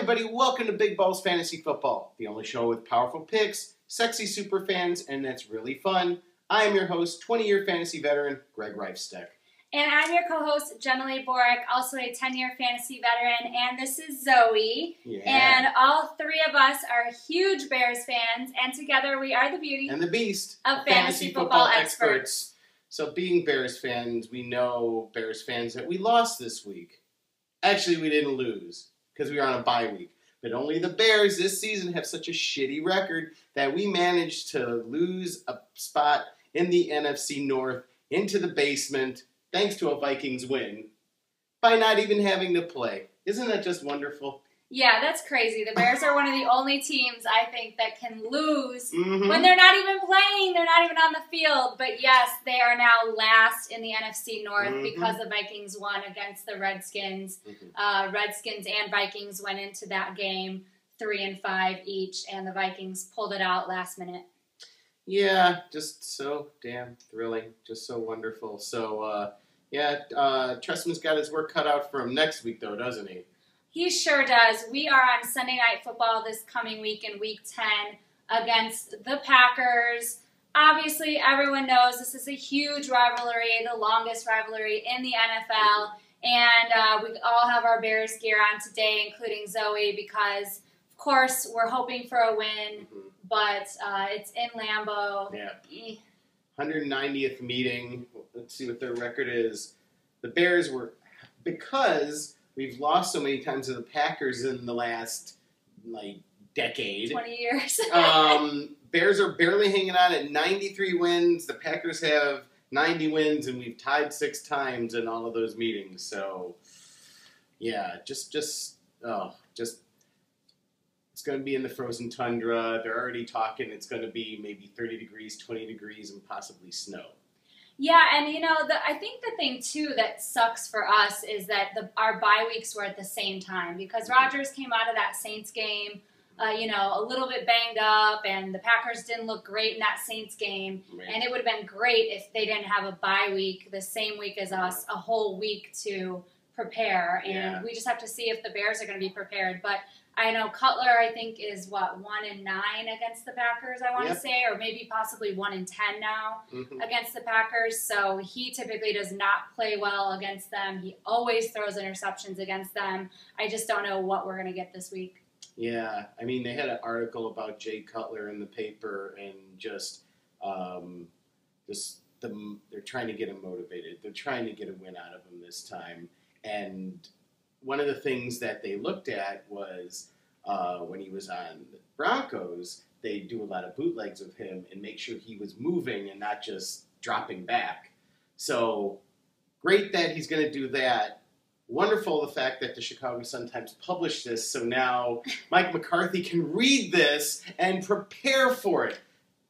everybody, welcome to Big Balls Fantasy Football, the only show with powerful picks, sexy super fans, and that's really fun. I am your host, 20-year fantasy veteran, Greg Reifsteck. And I'm your co-host, Jenilee, also a 10-year fantasy veteran, and this is Zoe. Yeah. And all three of us are huge Bears fans, and together we are the beauty and the beast of fantasy football experts. So being Bears fans, we know Bears fans that we lost this week. Actually, we didn't lose because we were on a bye week. But only the Bears this season have such a shitty record that we managed to lose a spot in the NFC North into the basement thanks to a Vikings win by not even having to play. Isn't that just wonderful? Yeah, that's crazy. The Bears are one of the only teams, I think, that can lose when they're not even playing. They're not even on the field. But yes, they are now last in the NFC North because the Vikings won against the Redskins. Redskins and Vikings went into that game 3-5 each, and the Vikings pulled it out last minute. Yeah, just so damn thrilling. Just so wonderful. So, Trestman's got his work cut out for him next week, though, doesn't he? He sure does. We are on Sunday Night Football this coming week in Week 10 against the Packers. Obviously, everyone knows this is a huge rivalry, the longest rivalry in the NFL. And we all have our Bears gear on today, including Zoe, because, of course, we're hoping for a win. But it's in Lambeau. Yeah. 190th meeting. Let's see what their record is. The Bears were, because we've lost so many times to the Packers in the last, decade. 20 years. Bears are barely hanging on at 93 wins. The Packers have 90 wins, and we've tied 6 times in all of those meetings. So, yeah, just it's going to be in the frozen tundra. They're already talking it's going to be maybe 30 degrees, 20 degrees, and possibly snow. Yeah, and I think the thing too that sucks for us is that our bye weeks were at the same time because Rodgers came out of that Saints game, a little bit banged up, and the Packers didn't look great in that Saints game. Right. And it would have been great if they didn't have a bye week the same week as us, a whole week to prepare. And we just have to see if the Bears are going to be prepared. But I know Cutler, I think, is 1-9 against the Packers, I want to say, or maybe possibly 1-10 now against the Packers. So he typically does not play well against them. He always throws interceptions against them. I just don't know what we're going to get this week. Yeah, I mean, they had an article about Jay Cutler in the paper, and they're trying to get him motivated. They're trying to get a win out of him this time, and one of the things that they looked at was when he was on the Broncos, they do a lot of bootlegs with him and make sure he was moving and not just dropping back. So great that he's going to do that. Wonderful the fact that the Chicago Sun-Times published this, so now Mike McCarthy can read this and prepare for it.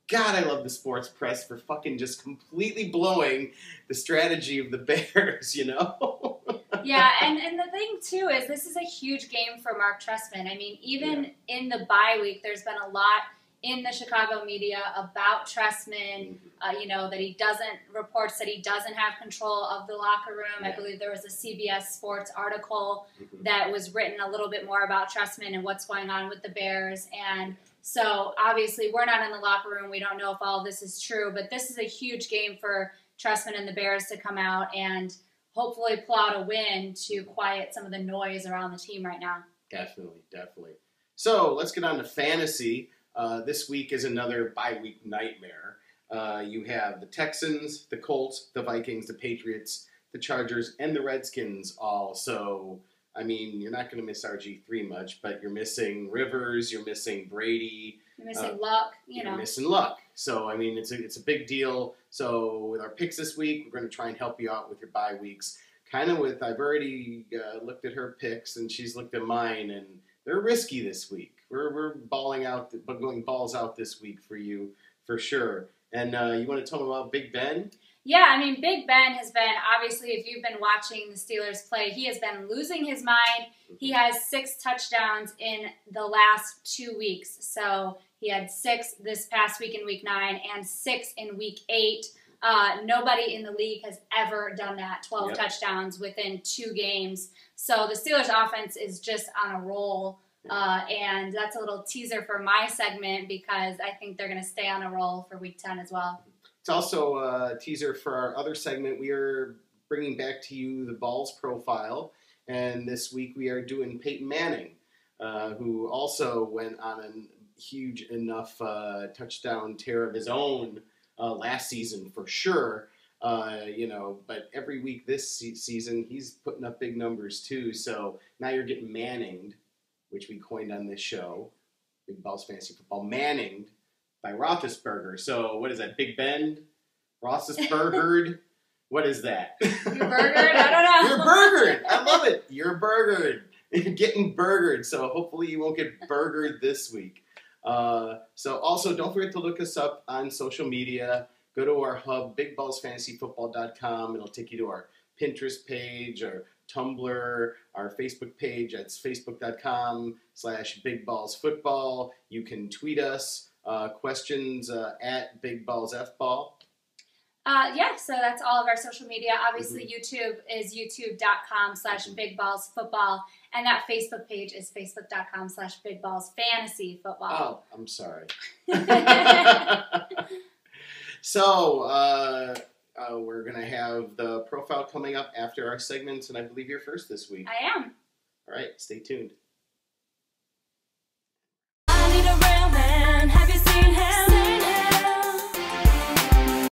God, I love the sports press for fucking just completely blowing the strategy of the Bears, Yeah, and the thing, too, is this is a huge game for Mark Trestman. I mean, even in the bye week, there's been a lot in the Chicago media about Trestman, that he reports that he doesn't have control of the locker room. I believe there was a CBS Sports article that was written a little bit more about Trestman and what's going on with the Bears. And so, obviously, we're not in the locker room. We don't know if all of this is true. But this is a huge game for Trestman and the Bears to come out and hopefully pull out a win to quiet some of the noise around the team right now. Definitely. So let's get on to fantasy. This week is another bye-week nightmare. You have the Texans, the Colts, the Vikings, the Patriots, the Chargers, and the Redskins all. So, I mean, you're not going to miss RG3 much, but you're missing Rivers, you're missing Brady. You're missing Luck, You're missing Luck. So, I mean, it's a big deal. So, with our picks this week, we're going to try and help you out with your bye weeks. I've already looked at her picks, and she's looked at mine, and they're risky this week. We're going balls out this week for you, for sure. And you want to tell them about Big Ben? Yeah, I mean, Big Ben has been, obviously, if you've been watching the Steelers play, he has been losing his mind. He has 6 touchdowns in the last 2 weeks. So he had 6 this past week in Week 9 and 6 in Week 8. Nobody in the league has ever done that, 12 touchdowns within 2 games. So the Steelers' offense is just on a roll. And that's a little teaser for my segment because I think they're going to stay on a roll for Week 10 as well. It's also a teaser for our other segment. We are bringing back to you the Balls profile, and this week we are doing Peyton Manning, who also went on a huge enough touchdown tear of his own last season for sure. But every week this season he's putting up big numbers too. So now you're getting Manninged, which we coined on this show, Big Balls Fantasy Football, Manninged by Roethlisberger. So what is that, Big Ben? Roethlisbergered? What is that? You're burgered? I don't know. You're burgered. I love it. You're burgered. You're getting burgered. So hopefully you won't get burgered this week. So also don't forget to look us up on social media. Go to our hub, bigballsfantasyfootball.com. It'll take you to our Pinterest page, our Tumblr, our Facebook page. That's facebook.com/bigballsfootball. You can tweet us questions at bigballsfball. So that's all of our social media. Obviously, YouTube is youtube.com/bigballsfootball. And that Facebook page is facebook.com/bigballsfantasyfootball. Oh, I'm sorry. So, we're going to have the profile coming up after our segments, and I believe you're first this week. I am. All right, stay tuned. I need a real man. Have you seen him?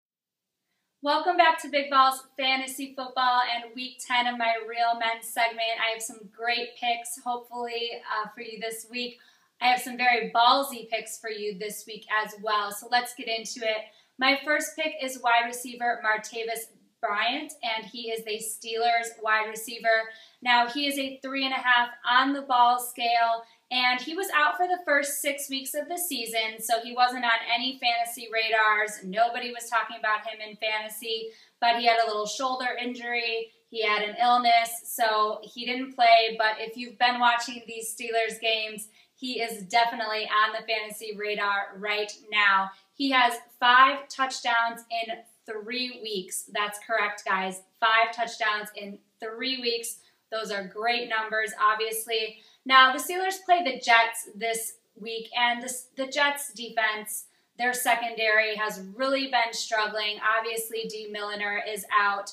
Welcome back to Big Balls Fantasy Football and Week 10 of my Real Men segment. I have some great picks, hopefully, for you this week. I have some very ballsy picks for you this week as well, so let's get into it. My first pick is wide receiver Martavis Bryant, and he is the Steelers wide receiver. Now, he is a 3.5 on the ball scale, and he was out for the first 6 weeks of the season, so he wasn't on any fantasy radars. Nobody was talking about him in fantasy, but he had a little shoulder injury. He had an illness, so he didn't play, but if you've been watching these Steelers games, he is definitely on the fantasy radar right now. He has 5 touchdowns in 3 weeks. That's correct, guys. 5 touchdowns in 3 weeks. Those are great numbers, obviously. Now, the Steelers play the Jets this week, and the Jets defense, their secondary, has really been struggling. Obviously, D. Milliner is out.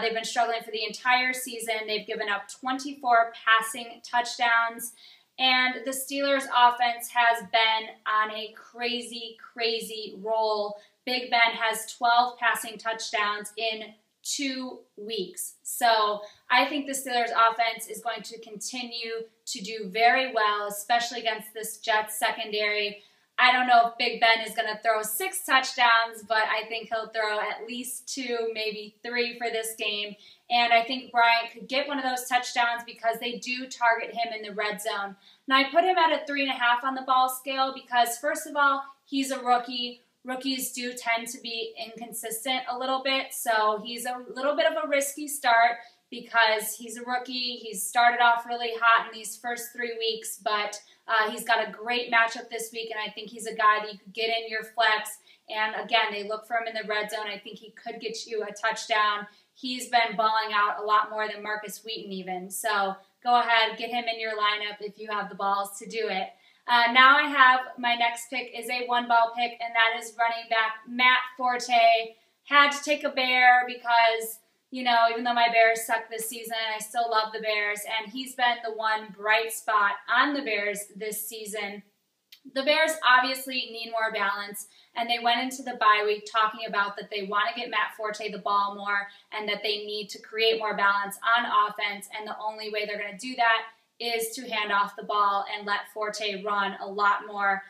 They've been struggling for the entire season. They've given up 24 passing touchdowns. And the Steelers' offense has been on a crazy, crazy roll. Big Ben has 12 passing touchdowns in 2 weeks. So I think the Steelers' offense is going to continue to do very well, especially against this Jets secondary. I don't know if Big Ben is going to throw 6 touchdowns, but I think he'll throw at least 2, maybe 3 for this game. And I think Bryant could get one of those touchdowns because they do target him in the red zone. Now, I put him at a 3.5 on the ball scale because, first of all, he's a rookie. Rookies do tend to be inconsistent a little bit, so he's a little bit of a risky start because he's a rookie. He's started off really hot in these first 3 weeks, but he's got a great matchup this week, and I think he's a guy that you could get in your flex. And, again, they look for him in the red zone. I think he could get you a touchdown. He's been balling out a lot more than Marcus Wheaton even. So go ahead, get him in your lineup if you have the balls to do it. Now I have my next pick is a one-ball pick, and that is running back Matt Forte. Had to take a Bear because, you know, even though my Bears suck this season, I still love the Bears, and he's been the one bright spot on the Bears this season. The Bears obviously need more balance, and they went into the bye week talking about that they want to get Matt Forte the ball more and that they need to create more balance on offense, and the only way they're going to do that is to hand off the ball and let Forte run a lot more.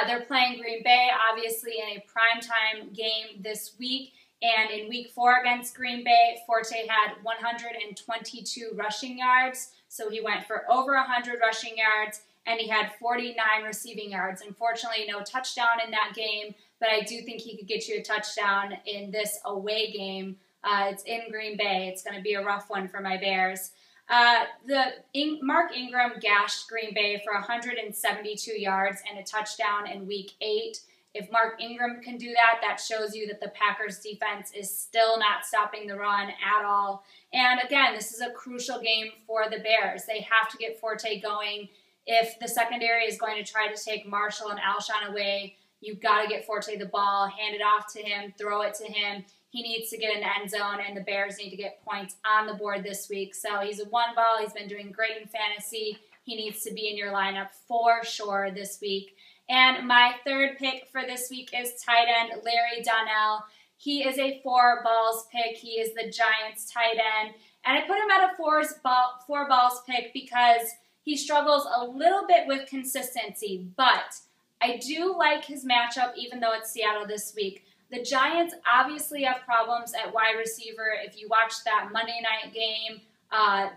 They're playing Green Bay, obviously, in a primetime game this week, and in Week 4 against Green Bay, Forte had 122 rushing yards, so he went for over 100 rushing yards, and he had 49 receiving yards. Unfortunately, no touchdown in that game, but I do think he could get you a touchdown in this away game. It's in Green Bay. It's going to be a rough one for my Bears. Mark Ingram gashed Green Bay for 172 yards and a touchdown in Week 8. If Mark Ingram can do that, that shows you that the Packers defense is still not stopping the run at all. And again, this is a crucial game for the Bears. They have to get Forte going. if the secondary is going to try to take Marshall and Alshon away, you've got to get Forte the ball, hand it off to him, throw it to him. He needs to get in the end zone, and the Bears need to get points on the board this week. So he's a one ball. He's been doing great in fantasy. He needs to be in your lineup for sure this week. And my third pick for this week is tight end Larry Donnell. He is a 4 balls pick. He is the Giants tight end. And I put him at a 4 balls pick because he struggles a little bit with consistency. But I do like his matchup even though it's Seattle this week. The Giants obviously have problems at wide receiver. If you watch that Monday night game,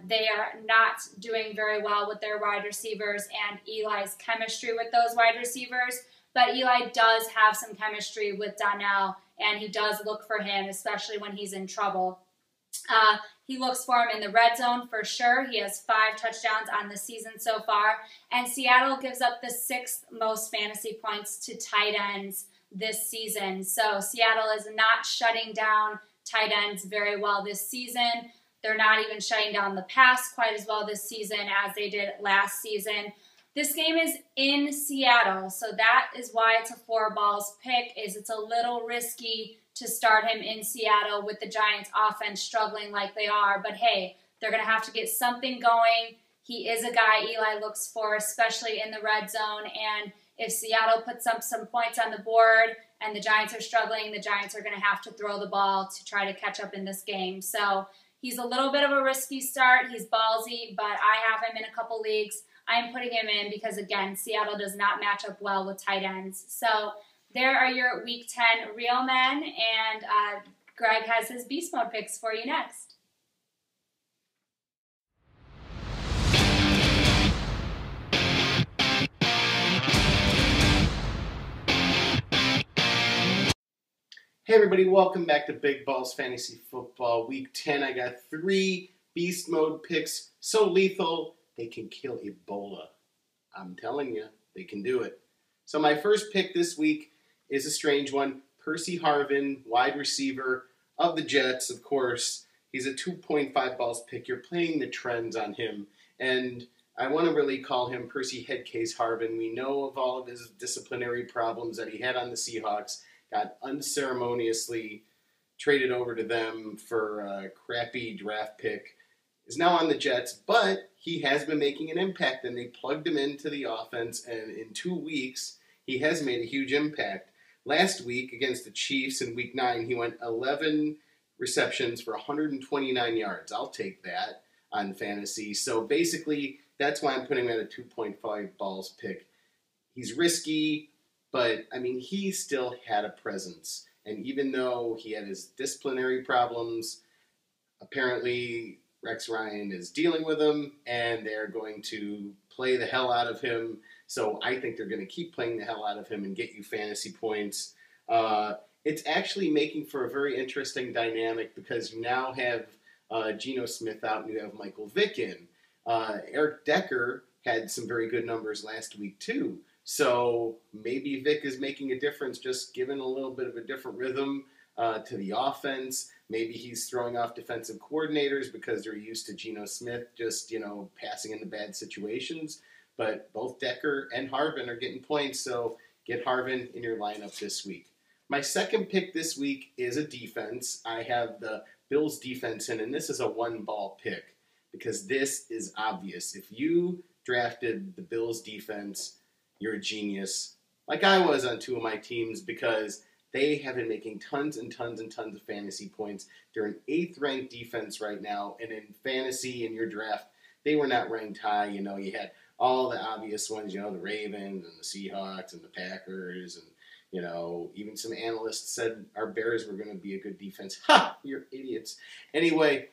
they are not doing very well with their wide receivers and Eli's chemistry with those wide receivers. But Eli does have some chemistry with Donnell, and he does look for him, especially when he's in trouble. He looks for him in the red zone for sure. He has 5 touchdowns on the season so far. And Seattle gives up the 6th most fantasy points to tight ends this season. So Seattle is not shutting down tight ends very well this season. They're not even shutting down the pass quite as well this season as they did last season. This game is in Seattle, so that is why it's a 4 balls pick. It's a little risky to start him in Seattle with the Giants offense struggling like they are. But hey, they're going to have to get something going. He is a guy Eli looks for, especially in the red zone. And if Seattle puts up some points on the board and the Giants are struggling, the Giants are going to have to throw the ball to try to catch up in this game. So he's a little bit of a risky start. He's ballsy, but I have him in a couple leagues. I'm putting him in because, again, Seattle does not match up well with tight ends. So there are your Week 10 real men, and Greg has his beast mode picks for you next. Hey everybody, welcome back to Big Balls Fantasy Football. Week 10, I got 3 beast mode picks, so lethal they can kill Ebola. I'm telling you, they can do it. So my first pick this week is a strange one. Percy Harvin, wide receiver of the Jets, of course. He's a 2.5 balls pick. You're playing the trends on him. And I want to really call him Percy Headcase Harvin. We know of all of his disciplinary problems that he had on the Seahawks. Got unceremoniously traded over to them for a crappy draft pick. Is now on the Jets, but he has been making an impact, and they plugged him into the offense, and in 2 weeks, he has made a huge impact. Last week, against the Chiefs in Week 9, he went 11 receptions for 129 yards. I'll take that on fantasy. So basically, that's why I'm putting him at a 2.5 balls pick. He's risky, but, I mean, he still had a presence. And even though he had his disciplinary problems, apparently Rex Ryan is dealing with him, and they're going to play the hell out of him. So I think they're going to keep playing the hell out of him and get you fantasy points. It's actually making for a very interesting dynamic because you now have Geno Smith out and you have Michael Vick in. Eric Decker had some very good numbers last week too. So maybe Vick is making a difference, just giving a little bit of a different rhythm to the offense. Maybe he's throwing off defensive coordinators because they're used to Geno Smith just, passing into bad situations. But both Decker and Harvin are getting points, so get Harvin in your lineup this week. My second pick this week is a defense. I have the Bills defense in, and this is a 1-ball pick because this is obvious. If you drafted the Bills defense, you're a genius, like I was on 2 of my teams, because they have been making tons and tons and tons of fantasy points. They're an 8th-ranked defense right now, and in fantasy in your draft, they were not ranked high. You had all the obvious ones, the Ravens and the Seahawks and the Packers, and, even some analysts said our Bears were going to be a good defense. Ha! You're idiots. Anyway,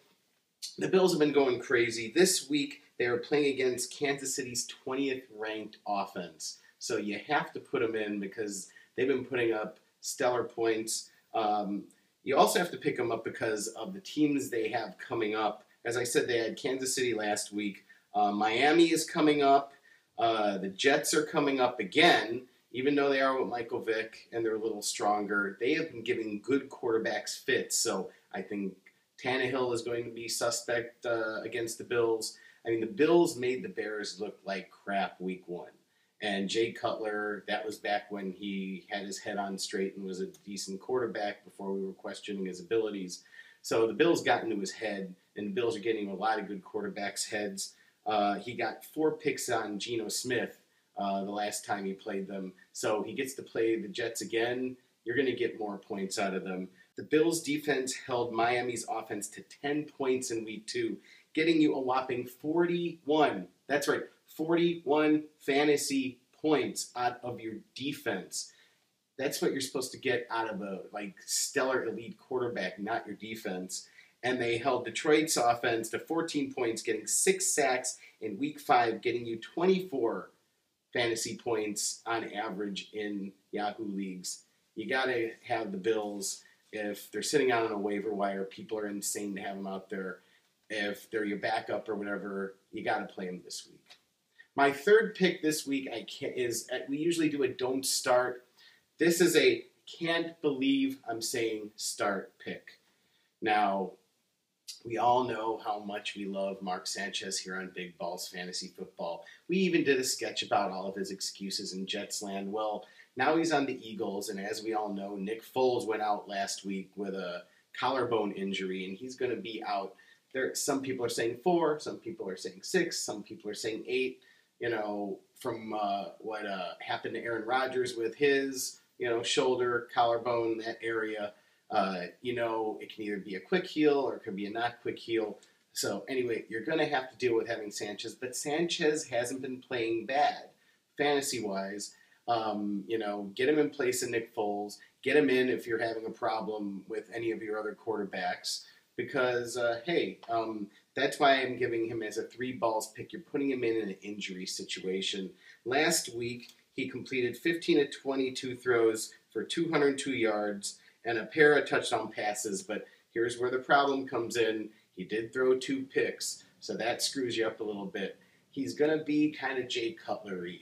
the Bills have been going crazy. This week, they are playing against Kansas City's 20th-ranked offense. So you have to put them in because they've been putting up stellar points. You also have to pick them up because of the teams they have coming up. As I said, they had Kansas City last week. Miami is coming up. The Jets are coming up again, even though they are with Michael Vick and they're a little stronger. They have been giving good quarterbacks fits, so I think Tannehill is going to be suspect against the Bills. I mean, the Bills made the Bears look like crap week 1. And Jay Cutler, that was back when he had his head on straight and was a decent quarterback before we were questioning his abilities. So the Bills got into his head, and the Bills are getting a lot of good quarterbacks' heads. He got 4 picks on Geno Smith the last time he played them. So he gets to play the Jets again. You're going to get more points out of them. The Bills' defense held Miami's offense to 10 points in week 2, getting you a whopping 41. That's right, 41 fantasy points out of your defense. That's what you're supposed to get out of a stellar elite quarterback, not your defense. And they held Detroit's offense to 14 points, getting 6 sacks in week 5, getting you 24 fantasy points on average in Yahoo leagues. You got to have the Bills. If they're sitting out on a waiver wire, people are insane to have them out there. If they're your backup or whatever, you got to play them this week. My third pick this week we usually do a don't start. This is a can't believe I'm saying start pick. Now, we all know how much we love Mark Sanchez here on Big Balls Fantasy Football. We even did a sketch about all of his excuses in Jetsland. Well, now he's on the Eagles, and as we all know, Nick Foles went out last week with a collarbone injury, and he's going to be out. Some people are saying 4, some people are saying 6, some people are saying 8. From what happened to Aaron Rodgers with his, shoulder, collarbone, that area. It can either be a quick heal or it can be a not quick heal. So anyway, you're going to have to deal with having Sanchez, but Sanchez hasn't been playing bad fantasy-wise. Get him in place of Nick Foles. Get him in if you're having a problem with any of your other quarterbacks. Because, that's why I'm giving him as a 3 balls pick. You're putting him in an injury situation. Last week, he completed 15 of 22 throws for 202 yards and a pair of touchdown passes. But here's where the problem comes in. He did throw 2 picks, so that screws you up a little bit. He's going to be kind of Jay Cutler-y.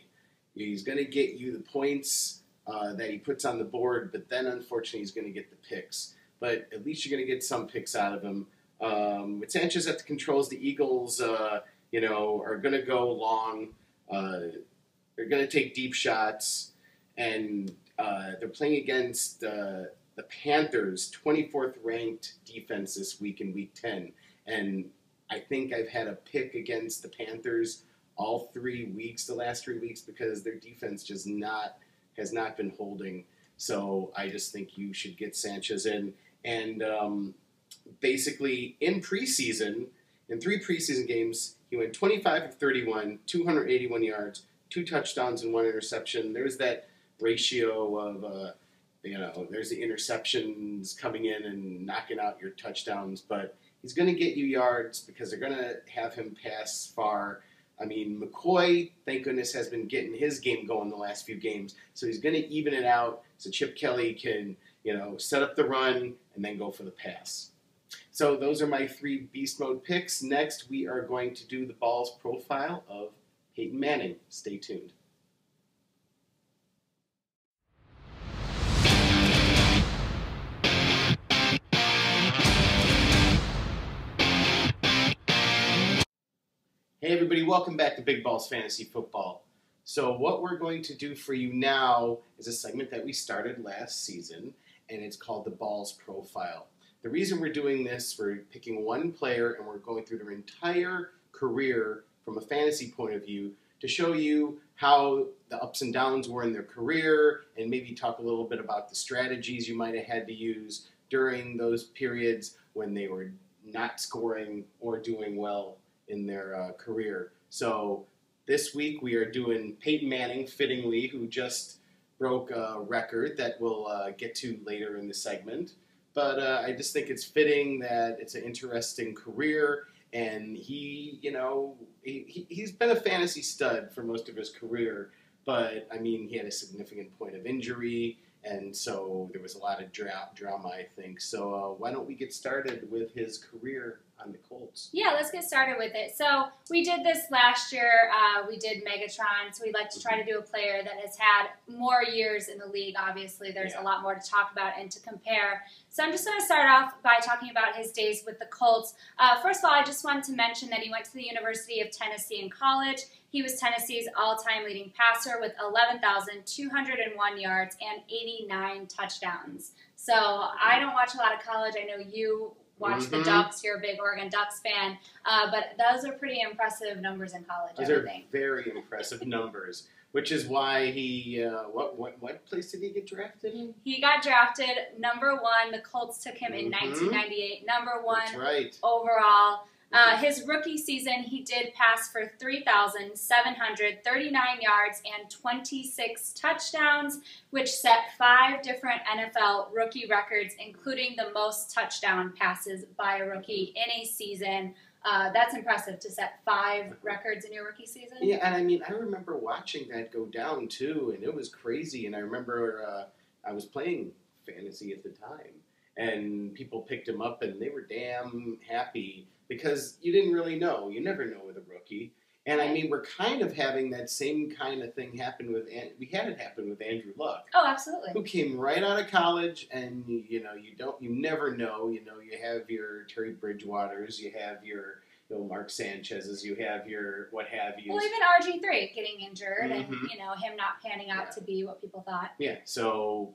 He's going to get you the points that he puts on the board, but then, unfortunately, he's going to get the picks. But at least you're going to get some picks out of him. With Sanchez at the controls, the Eagles, are going to go long. They're going to take deep shots, and they're playing against the Panthers' 24th ranked defense this week in Week 10. And I think I've had a pick against the Panthers all 3 weeks, the last 3 weeks, because their defense has not been holding. So I just think you should get Sanchez in. And basically, in 3 preseason games, he went 25 of 31, 281 yards, 2 touchdowns and 1 interception. There's that ratio of, there's the interceptions coming in and knocking out your touchdowns. But he's going to get you yards because they're going to have him pass far. I mean, McCoy, thank goodness, has been getting his game going the last few games. So he's going to even it out so Chip Kelly can, set up the run and then go for the pass. So those are my 3 beast mode picks. Next, we are going to do the balls profile of Peyton Manning. Stay tuned. Hey everybody, welcome back to Big Balls Fantasy Football. So what we're going to do for you now is a segment that we started last season, and it's called the Balls Profile. The reason we're doing this, we're picking one player and we're going through their entire career from a fantasy point of view to show you how the ups and downs were in their career and maybe talk a little bit about the strategies you might have had to use during those periods when they were not scoring or doing well in their career. So this week we are doing Peyton Manning, fittingly, who just broke a record that we'll get to later in the segment. But I just think it's fitting that it's an interesting career, and he's been a fantasy stud for most of his career. But, I mean, he had a significant point of injury, and so there was a lot of drama, I think. So why don't we get started with his career on the Colts. Yeah, let's get started with it. So we did this last year. We did Megatron. So we'd like to try to do a player that has had more years in the league. Obviously, there's a lot more to talk about and to compare. So I'm just going to start off by talking about his days with the Colts. First of all, I just wanted to mention that he went to the University of Tennessee in college. He was Tennessee's all-time leading passer with 11,201 yards and 89 touchdowns. So I don't watch a lot of college. I know you watch the Ducks. You're a big Oregon Ducks fan. But those are pretty impressive numbers in college, Those are very impressive numbers, which is why he, what place did he get drafted in? He got drafted number 1. The Colts took him in 1998, number 1 That's right. overall. His rookie season, he did pass for 3,739 yards and 26 touchdowns, which set 5 different NFL rookie records, including the most touchdown passes by a rookie in a season. That's impressive to set 5 records in your rookie season. Yeah, and I mean, I remember watching that go down too, and it was crazy. And I remember I was playing fantasy at the time, and people picked him up, and they were damn happy. Because you didn't really know. You never know with a rookie. And, I mean, we're kind of having that same kind of thing happen with – we had it happen with Andrew Luck. Oh, absolutely. Who came right out of college, and, you never know. You know, you have your Terry Bridgewaters. You have your, Mark Sanchez's. You have your what have you. Well, even RG3 getting injured and, him not panning out to be what people thought. Yeah, so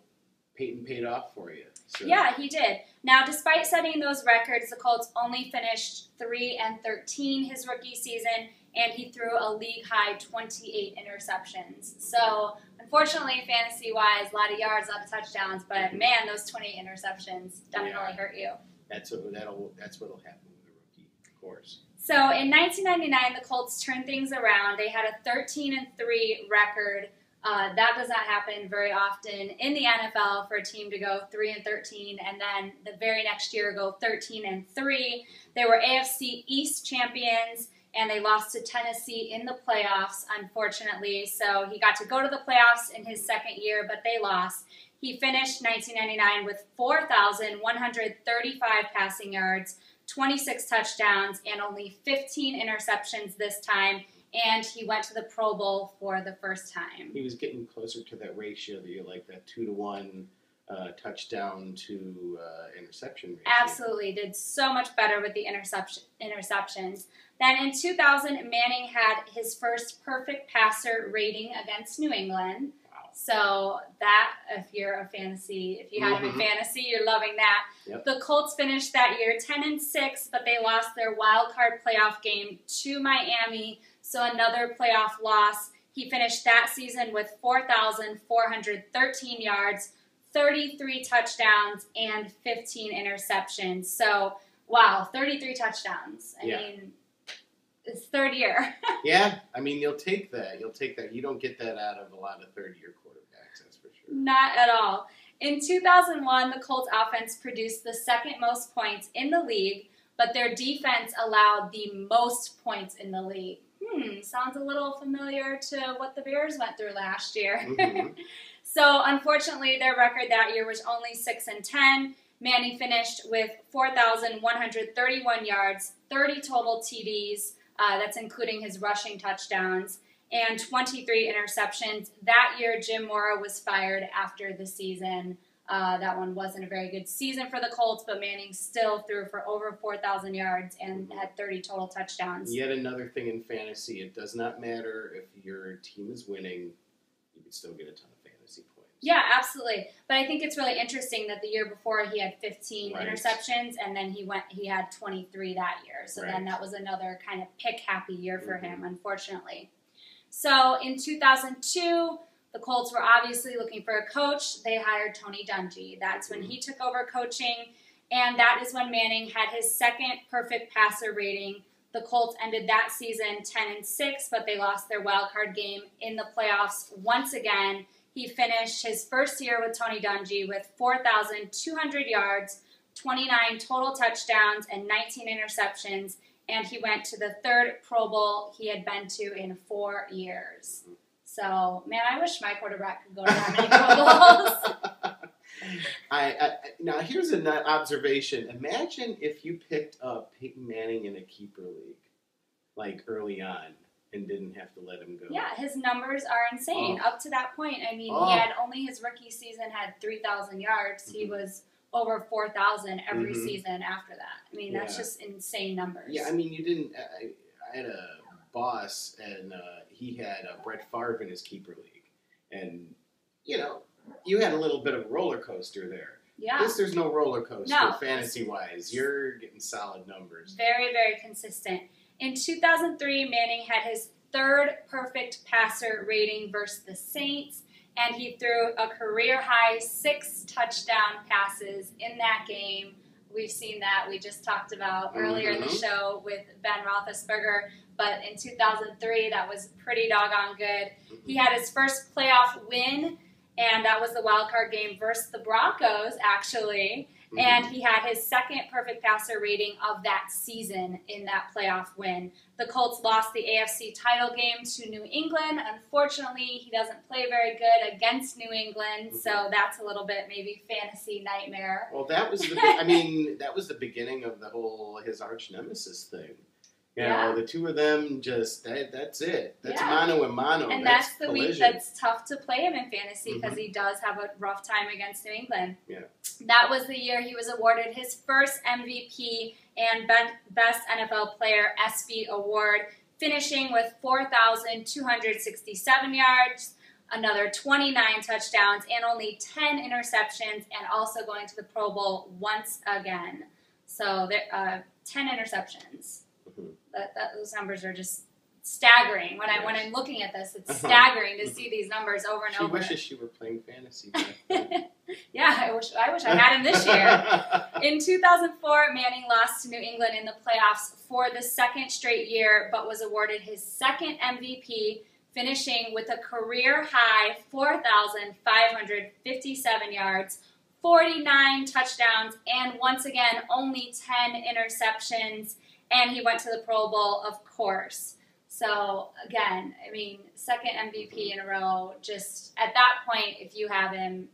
Peyton paid off for you. So. Yeah, he did. Now, despite setting those records, the Colts only finished 3-13 his rookie season, and he threw a league-high 28 interceptions. So, unfortunately, fantasy-wise, a lot of yards, a lot of touchdowns, but man, those 28 interceptions definitely hurt you. That's what'll happen with a rookie, of course. So, in 1999, the Colts turned things around. They had a 13-3 record. That does not happen very often in the NFL for a team to go 3-13 and then the very next year go 13-3. They were AFC East champions and they lost to Tennessee in the playoffs, unfortunately. So he got to go to the playoffs in his second year, but they lost. He finished 1999 with 4,135 passing yards, 26 touchdowns, and only 15 interceptions this time. And he went to the Pro Bowl for the first time. He was getting closer to that ratio that you like, that 2-to-1 touchdown to interception ratio. Absolutely. Did so much better with the interceptions. Then in 2000, Manning had his first perfect passer rating against New England. Wow. So that, if you had him in fantasy, you're loving that. Yep. The Colts finished that year 10-6, but they lost their wild card playoff game to Miami. So another playoff loss. He finished that season with 4,413 yards, 33 touchdowns, and 15 interceptions. So, wow, 33 touchdowns. I mean, it's third year. Yeah, I mean, you'll take that. You don't get that out of a lot of third-year quarterbacks, that's for sure. Not at all. In 2001, the Colts offense produced the second most points in the league, but their defense allowed the most points in the league. Sounds a little familiar to what the Bears went through last year. So, unfortunately, their record that year was only 6-10. Manning finished with 4,131 yards, 30 total TDs, that's including his rushing touchdowns, and 23 interceptions. That year, Jim Mora was fired after the season. That one wasn't a very good season for the Colts, but Manning still threw for over 4,000 yards and had 30 total touchdowns. Yet another thing in fantasy, it does not matter if your team is winning, you can still get a ton of fantasy points. Yeah, absolutely. But I think it's really interesting that the year before he had 15 interceptions, and then he had 23 that year. So then that was another kind of pick-happy year for him, unfortunately. So in 2002... the Colts were obviously looking for a coach. They hired Tony Dungy. That's when he took over coaching, and that is when Manning had his second perfect passer rating. The Colts ended that season 10-6, but they lost their wild card game in the playoffs once again. He finished his first year with Tony Dungy with 4,200 yards, 29 total touchdowns, and 19 interceptions, and he went to the third Pro Bowl he had been to in 4 years. So, man, I wish my quarterback could go to that many Pro Bowls. Now, here's an observation. Imagine if you picked up Peyton Manning in a keeper league, like early on, and didn't have to let him go. Yeah, his numbers are insane. Oh. Up to that point, I mean, Oh. he had only his rookie season had 3,000 yards. He was over 4,000 every season after that. I mean, that's just insane numbers. Yeah, I mean, you didn't. I had a boss, and he had Brett Favre in his keeper league, and you had a little bit of a roller coaster there. Yeah. There's no roller coaster No. fantasy-wise. You're getting solid numbers. Very, very consistent. In 2003, Manning had his third perfect passer rating versus the Saints, and he threw a career-high 6 touchdown passes in that game. We've seen that. We just talked about earlier in the show with Ben Roethlisberger. But in 2003, that was pretty doggone good. He had his first playoff win, and that was the wild card game versus the Broncos, actually. And he had his second perfect passer rating of that season in that playoff win. The Colts lost the AFC title game to New England. Unfortunately, he doesn't play very good against New England, so that's a little bit maybe fantasy nightmare. Well, that was that was the beginning of the whole his arch nemesis thing. You know, the two of them just, that's it. That's mano a mano. And that's the collision. week that's tough to play him in fantasy because he does have a rough time against New England. Yeah. That was the year he was awarded his first MVP and Best NFL Player SB award, finishing with 4,267 yards, another 29 touchdowns, and only 10 interceptions, and also going to the Pro Bowl once again. So 10 interceptions. Those numbers are just staggering. When I'm looking at this, it's staggering to see these numbers over and over. She wishes she were playing fantasy back then. Yeah, I wish I had him this year. In 2004, Manning lost to New England in the playoffs for the second straight year, but was awarded his second MVP, finishing with a career-high 4,557 yards, 49 touchdowns, and once again, only 10 interceptions. And he went to the Pro Bowl, of course. So, again, I mean, second MVP in a row. Just at that point, if you have him,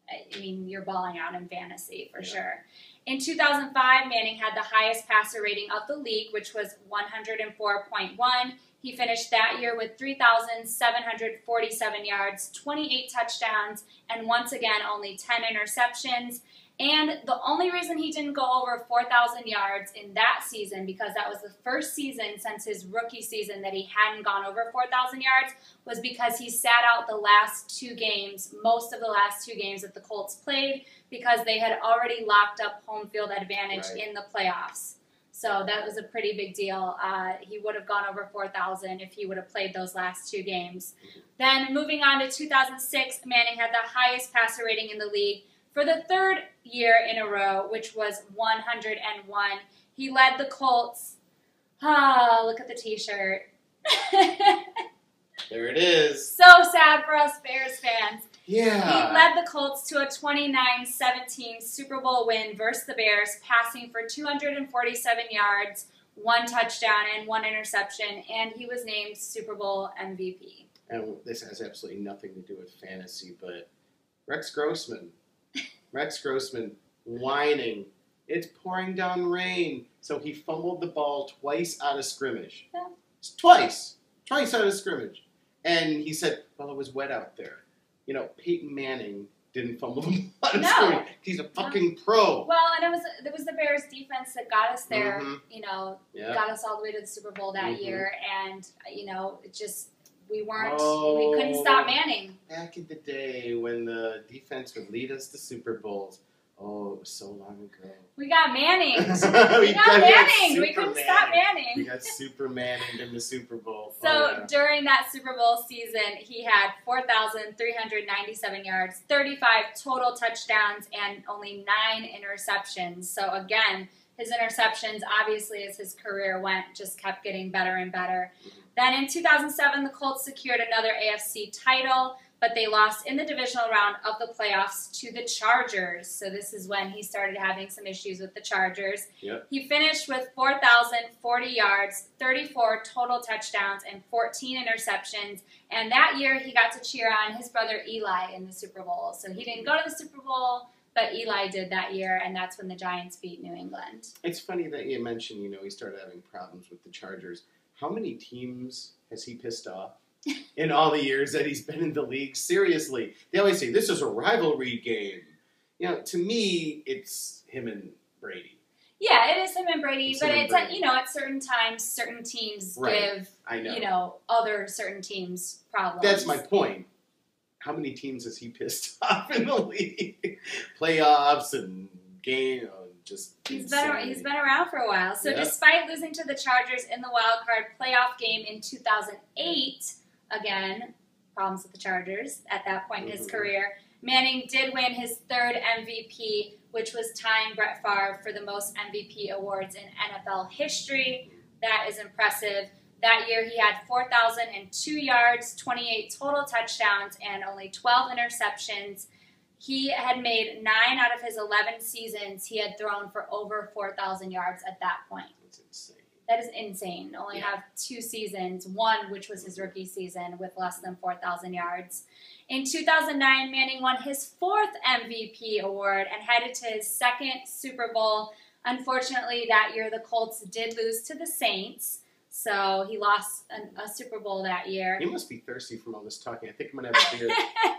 I mean, you're balling out in fantasy for sure. In 2005, Manning had the highest passer rating of the league, which was 104.1. He finished that year with 3,747 yards, 28 touchdowns, and once again, only 10 interceptions. And the only reason he didn't go over 4,000 yards in that season, because that was the first season since his rookie season that he hadn't gone over 4,000 yards, was because he sat out the last 2 games, most of the last 2 games that the Colts played, because they had already locked up home field advantage in the playoffs. So that was a pretty big deal. He would have gone over 4,000 if he would have played those last 2 games. Then moving on to 2006, Manning had the highest passer rating in the league for the third year in a row, which was 101. He led the Colts. Look at the t-shirt. There it is. So sad for us Bears fans. Yeah. He led the Colts to a 29-17 Super Bowl win versus the Bears, passing for 247 yards, 1 touchdown, and 1 interception, and he was named Super Bowl MVP. And this has absolutely nothing to do with fantasy, but Rex Grossman whining. It's pouring down rain. So he fumbled the ball twice out of scrimmage. Yeah. Twice out of scrimmage. And he said, well, it was wet out there. You know, Peyton Manning didn't fumble the ball out of scrimmage. He's a fucking pro. Well, and it was the Bears defense that got us there, got us all the way to the Super Bowl that year. And, it just, we couldn't stop Manning. Back in the day when the defense would lead us to Super Bowls. Oh, it was so long ago. We got Manning. We couldn't stop Manning. We got Super Manninged in the Super Bowl. So during that Super Bowl season, he had 4,397 yards, 35 total touchdowns, and only 9 interceptions. So again, his interceptions, obviously, as his career went, just kept getting better and better. Then in 2007, the Colts secured another AFC title. but they lost in the divisional round of the playoffs to the Chargers. So this is when he started having some issues with the Chargers. Yep. He finished with 4,040 yards, 34 total touchdowns, and 14 interceptions. And that year he got to cheer on his brother Eli in the Super Bowl. So he didn't go to the Super Bowl, but Eli did that year, and that's when the Giants beat New England. It's funny that you mentioned, he started having problems with the Chargers. How many teams has he pissed off in all the years that he's been in the league? Seriously. They always say, this is a rivalry game. To me, it's him and Brady. Yeah, it is him and Brady, It's but him and it's Brady. at certain times, certain teams Right. give I know. other certain teams problems. That's my point. How many teams has he pissed off in the league? Playoffs and game, just He's insanity. been around for a while. So Yep. despite losing to the Chargers in the wild card playoff game in 2008, again, problems with the Chargers at that point in his Mhm. career, Manning did win his third MVP, which was tying Brett Favre for the most MVP awards in NFL history. That is impressive. That year he had 4,002 yards, 28 total touchdowns, and only 12 interceptions. He had made 9 out of his 11 seasons. He had thrown for over 4,000 yards at that point. That's insane. That is insane. Only Yeah. have 2 seasons, one which was his rookie season with less than 4,000 yards. In 2009, Manning won his 4th MVP award and headed to his 2nd Super Bowl. Unfortunately, that year the Colts did lose to the Saints, so he lost a Super Bowl that year. He must be thirsty from all this talking. I think I'm going to have a beer.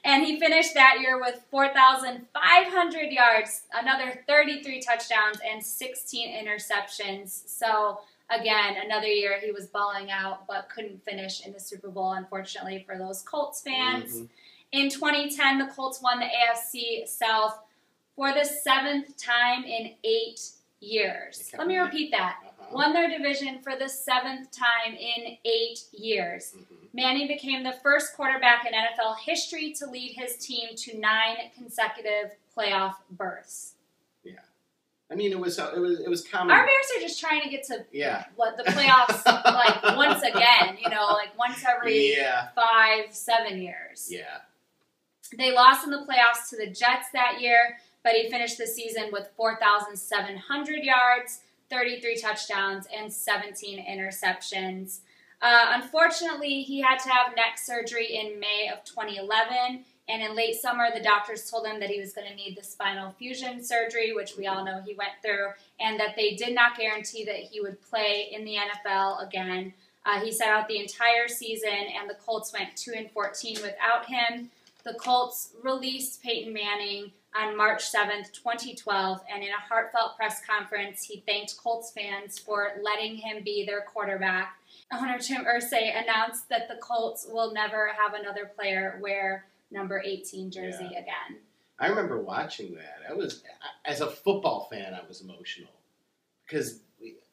And he finished that year with 4,500 yards, another 33 touchdowns, and 16 interceptions. So, again, another year he was balling out but couldn't finish in the Super Bowl, unfortunately, for those Colts fans. Mhm. In 2010, the Colts won the AFC South for the 7th time in 8 years. Let me repeat that. Uh-huh. Won their division for the 7th time in 8 years. Mhm. Manning became the first quarterback in NFL history to lead his team to 9 consecutive playoff berths. I mean, it was common. Our Bears are just trying to get to Yeah. what the playoffs like once again, like once every Yeah. 5-7 years. Yeah. They lost in the playoffs to the Jets that year, but he finished the season with 4,700 yards, 33 touchdowns, and 17 interceptions. Unfortunately, he had to have neck surgery in May of 2011, and in late summer, the doctors told him that he was going to need the spinal fusion surgery, which we all know he went through, and that they did not guarantee that he would play in the NFL again. He sat out the entire season, and the Colts went 2-14 without him. The Colts released Peyton Manning on March 7th, 2012, and in a heartfelt press conference, he thanked Colts fans for letting him be their quarterback. Owner Jim Irsay announced that the Colts will never have another player wear number 18 jersey again. I remember watching that. As a football fan, I was emotional because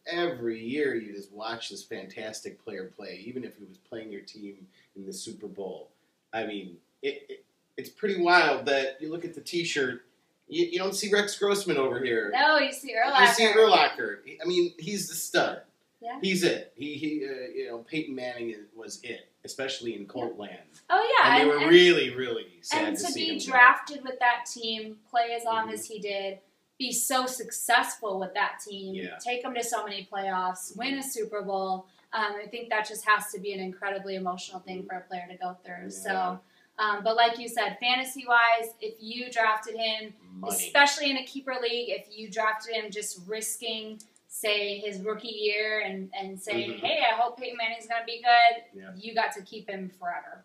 every year you just watch this fantastic player play, even if he was playing your team in the Super Bowl. I mean, it's pretty wild that you look at the T-shirt. You don't see Rex Grossman over here. No, you see Urlacher. You see Urlacher. I mean, he's the stud. Yeah. He's it. Peyton Manning was it, especially in Colt land. Oh, yeah. And they were really, really sad and to to see him be go. drafted with that team, play as long Mhm. as he did, be so successful with that team, Yeah. take them to so many playoffs, win a Super Bowl. I think that just has to be an incredibly emotional thing for a player to go through. Yeah. So, but like you said, fantasy-wise, if you drafted him, Money. especially in a keeper league, if you drafted him just risking, say, his rookie year and saying, Mhm. hey, I hope Peyton Manning's going to be good, Yeah. you got to keep him forever.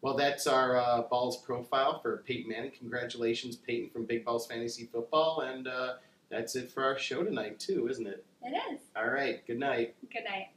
Well, that's our Balls profile for Peyton Manning. Congratulations, Peyton from Big Balls Fantasy Football. And that's it for our show tonight, too, isn't it? It is. All right. Good night. Good night.